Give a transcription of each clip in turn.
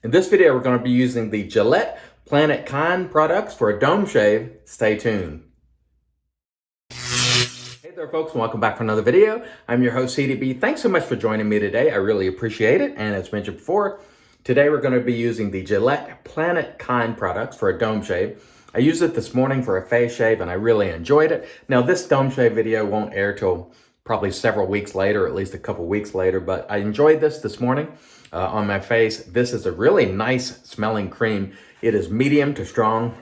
In this video, we're going to be using the Gillette Planet Kind products for a dome shave. Stay tuned. Hey there folks, and welcome back for another video. I'm your host CDB. Thanks so much for joining me today. I really appreciate it. And as mentioned before, today we're going to be using the Gillette Planet Kind products for a dome shave. I used it this morning for a face shave and I really enjoyed it. Now this dome shave video won't air till probably several weeks later, at least a couple weeks later, but I enjoyed this morning on my face. This is a really nice smelling cream. It is medium to strong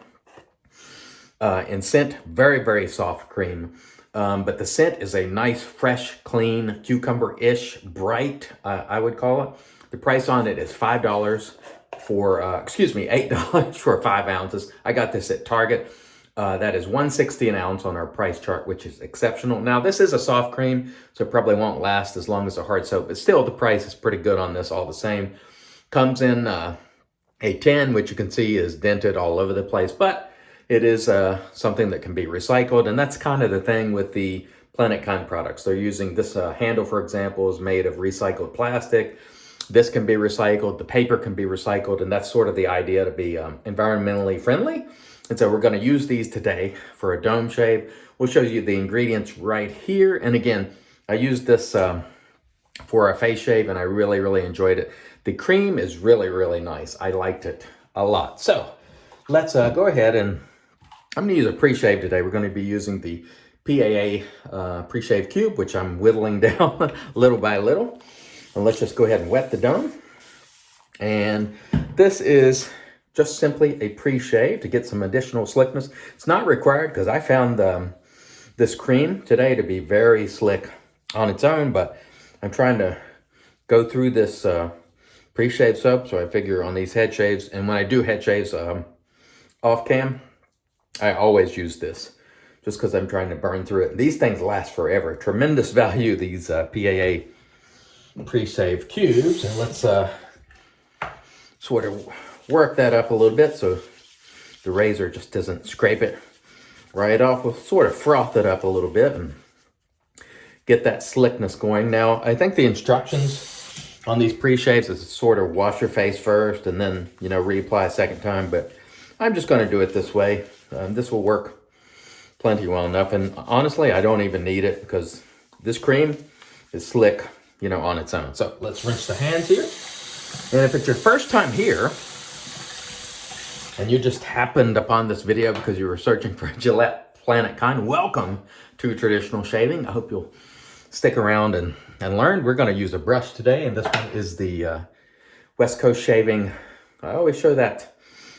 in scent, very, very soft cream. But the scent is a nice, fresh, clean, cucumber-ish, bright, I would call it. The price on it is $8 for 5 ounces. I got this at Target. That is $1.60 an ounce on our price chart, which is exceptional. Now, this is a soft cream, so it probably won't last as long as a hard soap, but still the price is pretty good on this all the same. Comes in a tin, which you can see is dented all over the place, but it is something that can be recycled, and that's kind of the thing with the Planet Kind products. They're using this handle, for example, is made of recycled plastic. This can be recycled, the paper can be recycled, and that's sort of the idea, to be environmentally friendly. And so we're going to use these today for a dome shave. We'll show you the ingredients right here. And again, I used this for a face shave and I really, really enjoyed it. The cream is really, really nice. I liked it a lot. So let's go ahead, and I'm going to use a pre-shave today. We're going to be using the PAA pre-shave cube, which I'm whittling down little by little. And let's just go ahead and wet the dome. And this is just simply a pre-shave to get some additional slickness. It's not required because I found this cream today to be very slick on its own, but I'm trying to go through this pre-shave soap, so I figure on these head shaves, and when I do head shaves off cam, I always use this just because I'm trying to burn through it. These things last forever. Tremendous value, these PAA pre-shave cubes. And let's sort of work that up a little bit so the razor just doesn't scrape it right off. We'll sort of froth it up a little bit and get that slickness going. Now, I think the instructions on these pre-shaves is sort of wash your face first and then, reapply a second time, but I'm just going to do it this way. This will work plenty well enough, and honestly, I don't even need it because this cream is slick, on its own. So let's rinse the hands here. And if it's your first time here, and you just happened upon this video because you were searching for Gillette Planet Kind, welcome to traditional shaving. I hope you'll stick around and learn. We're going to use a brush today, and this one is the West Coast Shaving. I always show that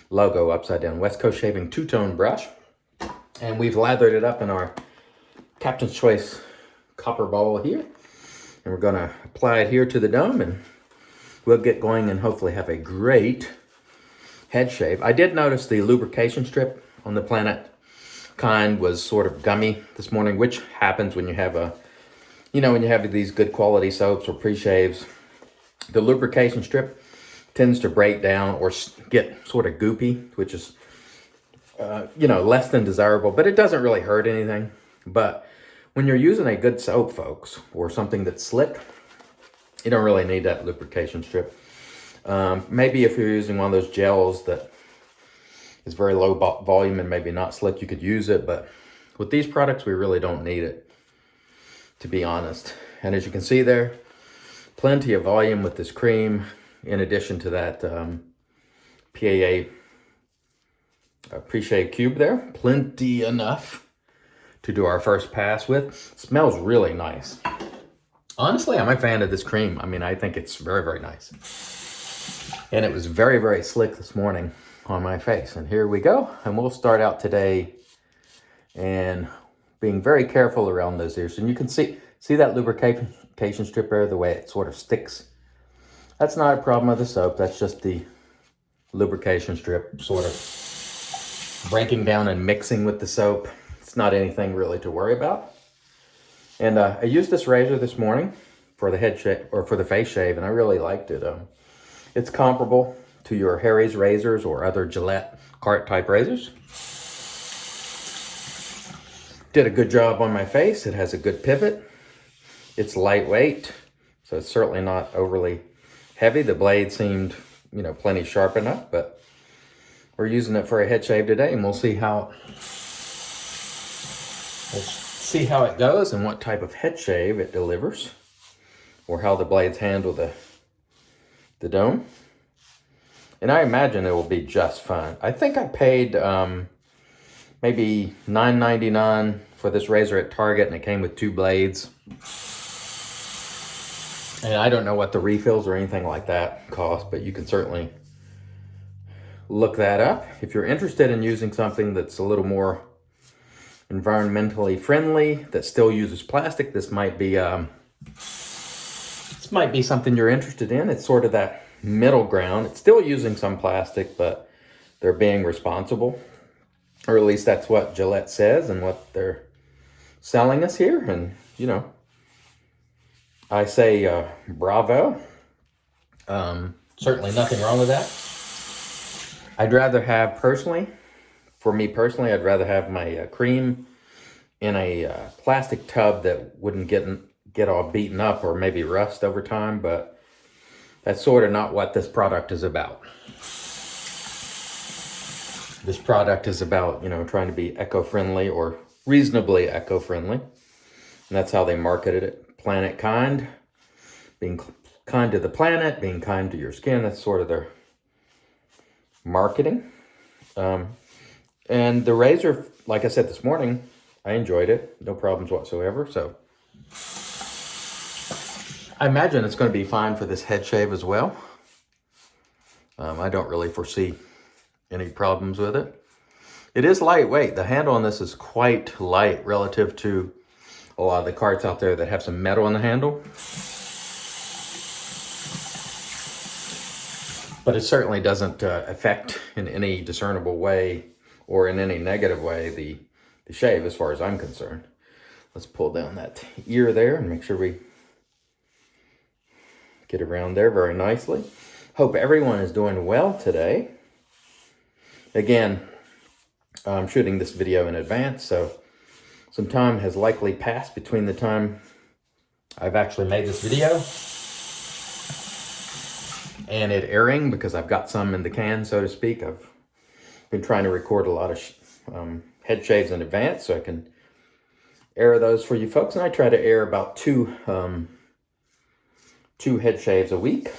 logo upside down. West Coast Shaving two-tone brush. And we've lathered it up in our Captain's Choice copper bowl here. And we're going to apply it here to the dome, and we'll get going and hopefully have a great head shave. I did notice the lubrication strip on the Planet Kind was sort of gummy this morning, which happens when you have when you have these good quality soaps or pre-shaves. The lubrication strip tends to break down or get sort of goopy, which is, less than desirable, but it doesn't really hurt anything. But when you're using a good soap, folks, or something that's slick, you don't really need that lubrication strip. Maybe if you're using one of those gels that is very low volume and maybe not slick, you could use it. But with these products, we really don't need it, to be honest. And as you can see there, plenty of volume with this cream, in addition to that PAA pre-shave cube there. Plenty enough to do our first pass with. Smells really nice. Honestly, I'm a fan of this cream. I mean, I think it's very, very nice. And it was very, very slick this morning on my face. And here we go. And we'll start out today and being very careful around those ears. And you can see that lubrication strip there, the way it sort of sticks. That's not a problem with the soap. That's just the lubrication strip sort of breaking down and mixing with the soap. It's not anything really to worry about. And I used this razor this morning for the head shave or for the face shave, and I really liked it. It's comparable to your Harry's razors or other Gillette cart type razors. Did a good job on my face. It has a good pivot. It's lightweight, so it's certainly not overly heavy. The blade seemed you know, plenty sharp enough, but we're using it for a head shave today, and we'll see how it goes and what type of head shave it delivers, or how the blades handle the dome. And I imagine it will be just fine. I think I paid maybe $9.99 for this razor at Target, and it came with 2 blades. And I don't know what the refills or anything like that cost, but you can certainly look that up. If you're interested in using something that's a little more environmentally friendly, that still uses plastic, this might be something you're interested in. It's sort of that middle ground. It's still using some plastic, but they're being responsible. Or at least that's what Gillette says and what they're selling us here. And, you know, I say bravo. Certainly nothing wrong with that. I'd rather have, for me personally, I'd rather have my cream in a plastic tub that wouldn't get all beaten up or maybe rust over time, but that's sort of not what this product is about. This product is about, you know, trying to be eco-friendly or reasonably eco-friendly. And that's how they marketed it. Planet kind, being kind to the planet, being kind to your skin. That's sort of their marketing. And the razor, like I said this morning, I enjoyed it. No problems whatsoever. So I imagine it's going to be fine for this head shave as well. I don't really foresee any problems with it. It is lightweight. The handle on this is quite light relative to a lot of the carts out there that have some metal in the handle. But it certainly doesn't affect in any discernible way or in any negative way the shave as far as I'm concerned. Let's pull down that ear there and make sure we get around there very nicely. Hope everyone is doing well today. Again, I'm shooting this video in advance, so some time has likely passed between the time I've actually made this video and it airing, because I've got some in the can, so to speak. I've been trying to record a lot of head shaves in advance so I can air those for you folks. And I try to air about two head shaves a week,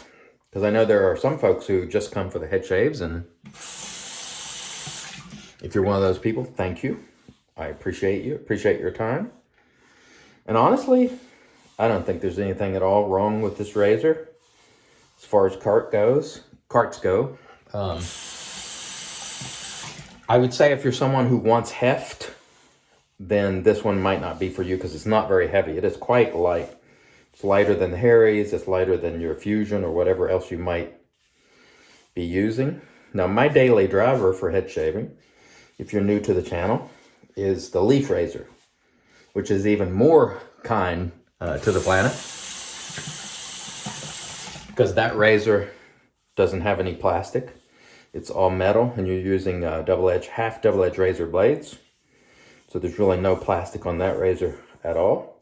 because I know there are some folks who just come for the head shaves, and if you're one of those people, thank you. I appreciate you, appreciate your time. And honestly, I don't think there's anything at all wrong with this razor as far as carts go. I would say if you're someone who wants heft, then this one might not be for you, because it's not very heavy. It is quite light. It's lighter than the Harry's, it's lighter than your Fusion or whatever else you might be using. Now, my daily driver for head shaving, if you're new to the channel, is the leaf razor, which is even more kind to the planet, because that razor doesn't have any plastic. It's all metal, and you're using half double-edged razor blades. So there's really no plastic on that razor at all.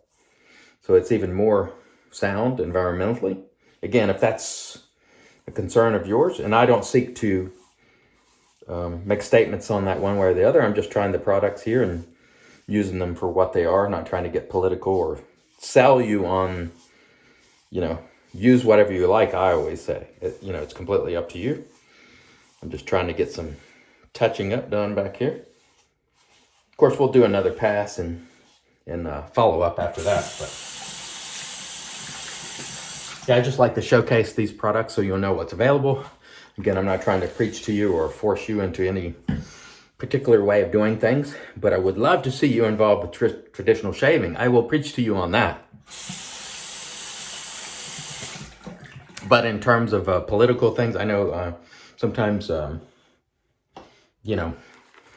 So it's even more sound environmentally. Again, if that's a concern of yours, and I don't seek to make statements on that one way or the other. I'm just trying the products here and using them for what they are, not trying to get political or sell you on, you know, use whatever you like, I always say. It's completely up to you. I'm just trying to get some touching up done back here. Of course, we'll do another pass and follow up after that. But yeah, I just like to showcase these products so you'll know what's available. Again, I'm not trying to preach to you or force you into any particular way of doing things, but I would love to see you involved with traditional shaving. I will preach to you on that. But in terms of political things, I know sometimes,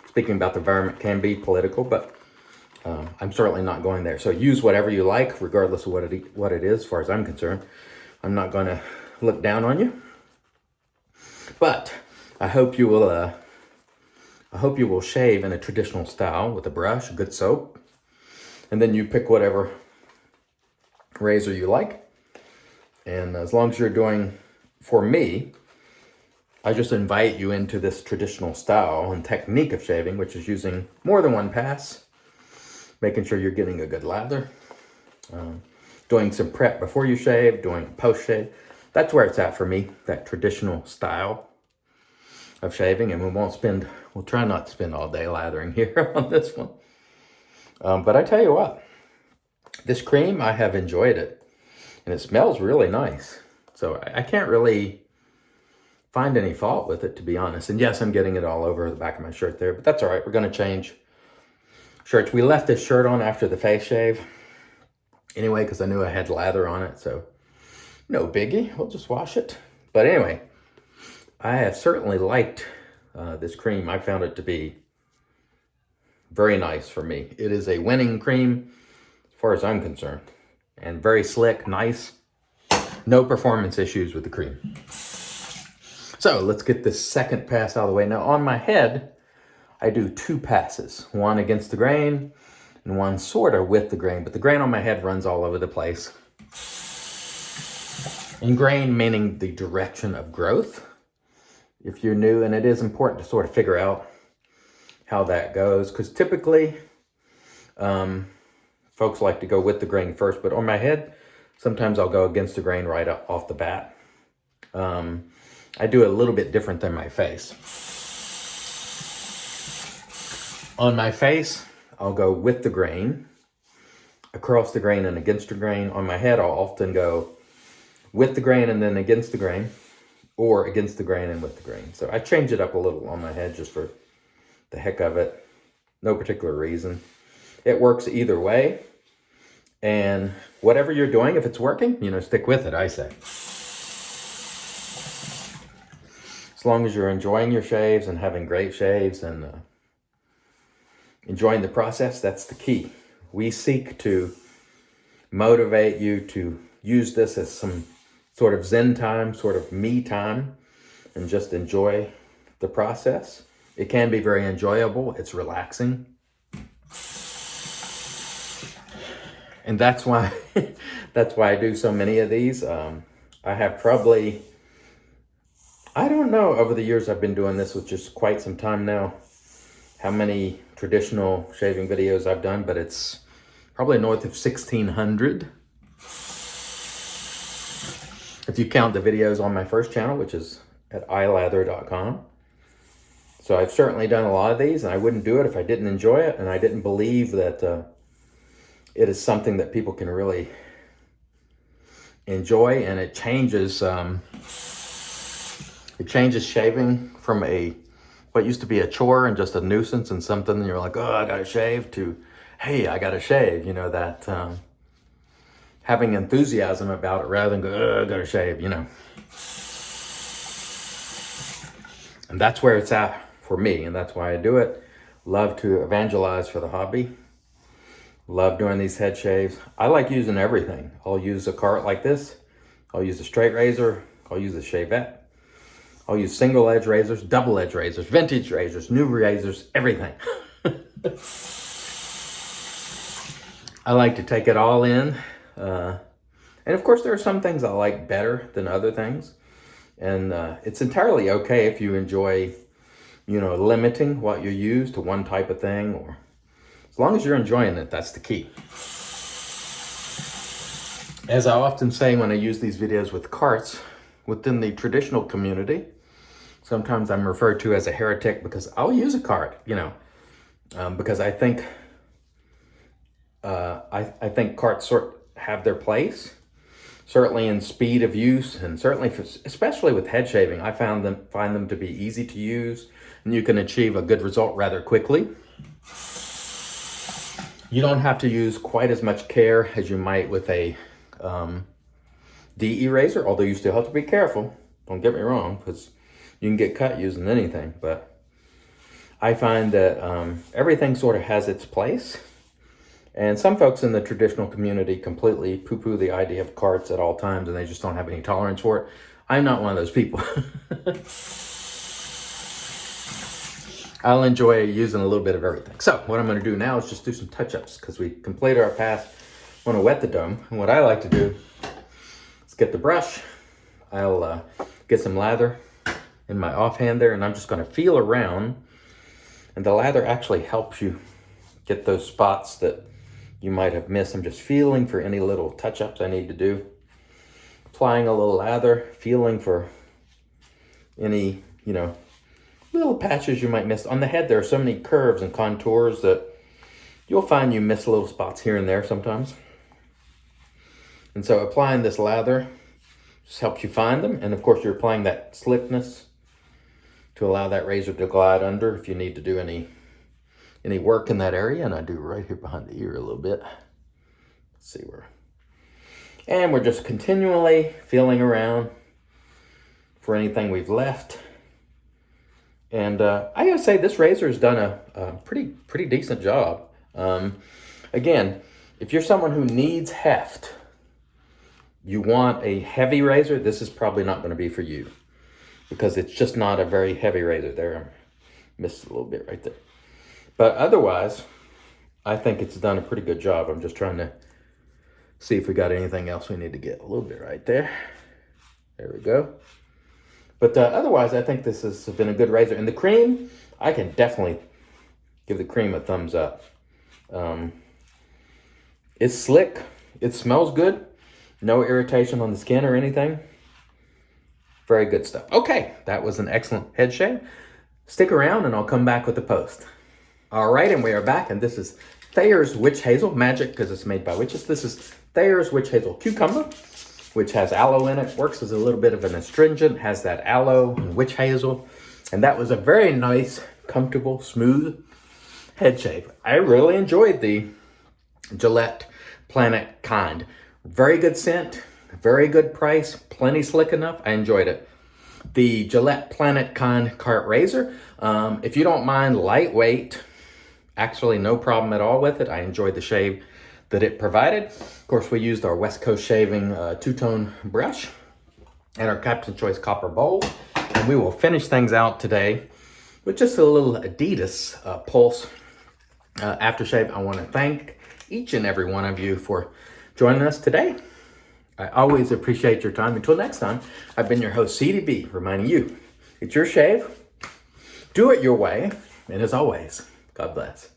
speaking about the environment can be political, but I'm certainly not going there. So use whatever you like, regardless of what it is, as far as I'm concerned. I'm not going to look down on you. But I hope you will shave in a traditional style with a brush, good soap, and then you pick whatever razor you like. And as long as you're doing, for me, I just invite you into this traditional style and technique of shaving, which is using more than one pass, making sure you're getting a good lather, doing some prep before you shave, doing post shave. That's where it's at for me, that traditional style of shaving. And we'll try not to spend all day lathering here on this one. But I tell you what, this cream, I have enjoyed it, and it smells really nice. So I can't really find any fault with it, to be honest. And yes, I'm getting it all over the back of my shirt there, but that's all right. We're going to change shirts. We left this shirt on after the face shave anyway, because I knew I had lather on it. So no biggie. We'll just wash it. But anyway, I have certainly liked this cream. I found it to be very nice for me. It is a winning cream as far as I'm concerned. And very slick, nice. No performance issues with the cream. So let's get this second pass out of the way. Now on my head, I do 2 passes. One against the grain and one sort of with the grain. But the grain on my head runs all over the place. And grain meaning the direction of growth. If you're new, and it is important to sort of figure out how that goes. Because typically, folks like to go with the grain first. But on my head, sometimes I'll go against the grain right off the bat. I do it a little bit different than my face. On my face, I'll go with the grain, across the grain and against the grain. On my head, I'll often go with the grain and then against the grain, or against the grain and with the grain. So I change it up a little on my head just for the heck of it. No particular reason. It works either way. And whatever you're doing, if it's working, stick with it, I say. As long as you're enjoying your shaves and having great shaves and enjoying the process, that's the key. We seek to motivate you to use this as some sort of zen time, sort of me time, and just enjoy the process. It can be very enjoyable. It's relaxing. And that's why I do so many of these. I have probably, I don't know, over the years I've been doing this with just quite some time now, how many traditional shaving videos I've done, but it's probably north of 1,600. If you count the videos on my first channel, which is at ilather.com. So I've certainly done a lot of these, and I wouldn't do it if I didn't enjoy it, and I didn't believe that it is something that people can really enjoy, and it changes shaving from what used to be a chore and just a nuisance and something you're like, oh, I gotta shave, to, hey, I gotta shave, that having enthusiasm about it rather than go, oh, I gotta shave, And that's where it's at for me, and that's why I do it. Love to evangelize for the hobby. Love doing these head shaves. I like using everything. I'll use a cart like this. I'll use a straight razor. I'll use a shavette. I'll use single edge razors, double edge razors, vintage razors, new razors, everything. I like to take it all in. And of course, there are some things I like better than other things. And it's entirely okay if you enjoy, limiting what you use to one type of thing, or as long as you're enjoying it, that's the key. As I often say when I use these videos with carts, within the traditional community, sometimes I'm referred to as a heretic because I'll use a cart, because I think carts have their place, certainly in speed of use, and certainly especially with head shaving, I find them to be easy to use, and you can achieve a good result rather quickly. You don't have to use quite as much care as you might with a DE razor, although you still have to be careful. Don't get me wrong, because you can get cut using anything. But I find that everything sort of has its place. And some folks in the traditional community completely poo-poo the idea of carts at all times, and they just don't have any tolerance for it. I'm not one of those people. I'll enjoy using a little bit of everything. So what I'm going to do now is just do some touch-ups, because we completed our pass. I want to wet the dome. And what I like to do is get the brush. I'll get some lather in my offhand there, and I'm just going to feel around. And the lather actually helps you get those spots that you might have missed. I'm just feeling for any little touch-ups I need to do. Applying a little lather, feeling for any, little patches you might miss. On the head, there are so many curves and contours that you'll find you miss little spots here and there sometimes. And so applying this lather just helps you find them. And of course, you're applying that slickness to allow that razor to glide under if you need to do any work in that area. And I do right here behind the ear a little bit. Let's see where. And we're just continually feeling around for anything we've left. And I gotta say, this razor has done a pretty decent job. Again, if you're someone who needs heft, you want a heavy razor, this is probably not gonna be for you, because it's just not a very heavy razor. There, I missed a little bit right there. But otherwise, I think it's done a pretty good job. I'm just trying to see if we got anything else we need to get. A little bit right there. There we go. But otherwise, I think this has been a good razor. And the cream, I can definitely give the cream a thumbs up. It's slick. It smells good. No irritation on the skin or anything. Very good stuff. Okay, that was an excellent head shave. Stick around and I'll come back with the post. All right, and we are back. And this is Thayer's Witch Hazel Magic, because it's made by witches. This is Thayer's Witch Hazel Cucumber, which has aloe in it. Works as a little bit of an astringent. Has that aloe and witch hazel. And that was a very nice, comfortable, smooth head shave. I really enjoyed the Gillette Planet Kind. Very good scent, very good price, plenty slick enough. I enjoyed it. The Gillette Planet Kind cart razor, if you don't mind lightweight, actually no problem at all with it. I enjoyed the shave that it provided. Of course, we used our West Coast Shaving two-tone brush and our Captain Choice copper bowl. And we will finish things out today with just a little Adidas Pulse aftershave. I want to thank each and every one of you for joining us today. I always appreciate your time. Until next time, I've been your host, CDB, reminding you, it's your shave, do it your way, and as always, God bless.